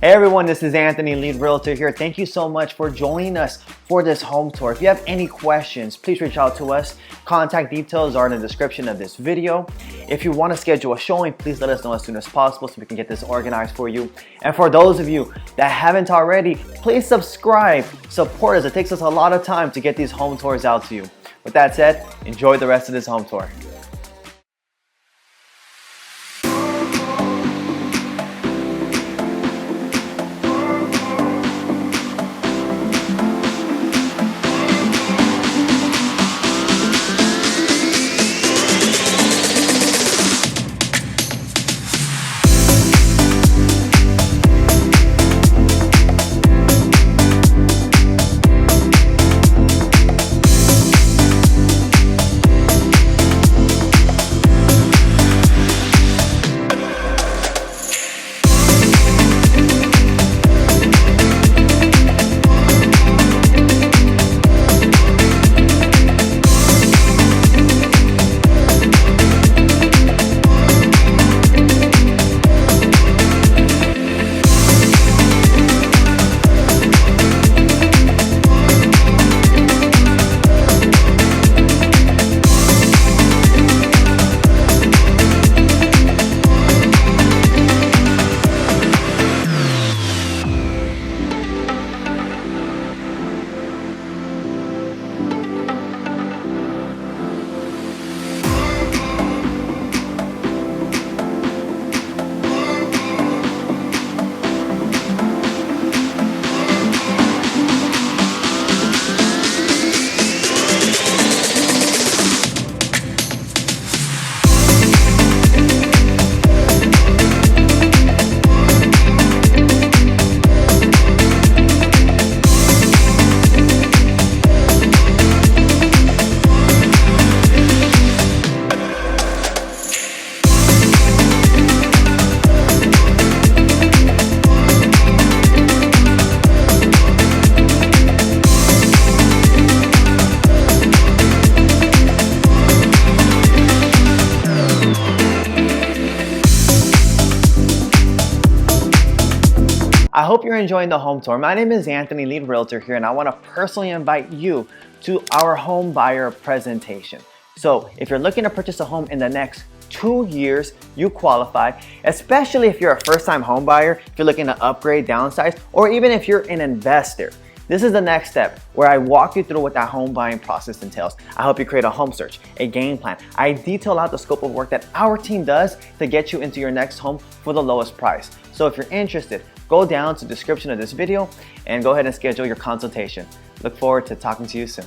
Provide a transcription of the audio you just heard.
Hey everyone, this is Anthony, lead realtor here. Thank you so much for joining us for this home tour. If you have any questions, please reach out to us. Contact details are in the description of this video. If you want to schedule a showing, please let us know as soon as possible so we can get this organized for you. And for those of you that haven't already, please subscribe, support us. It takes us a lot of time to get these home tours out to you. With that said, enjoy the rest of this home tour. I hope you're enjoying the home tour. My name is Anthony, lead realtor here, and I want to personally invite you to our home buyer presentation. So if you're looking to purchase a home in the next 2 years, you qualify, especially if you're a first-time home buyer, if you're looking to upgrade, downsize, or even if you're an investor. This is the next step where I walk you through what that home buying process entails. I help you create a home search, a game plan. I detail out the scope of work that our team does to get you into your next home for the lowest price. So if you're interested, go down to the description of this video and go ahead and schedule your consultation. Look forward to talking to you soon.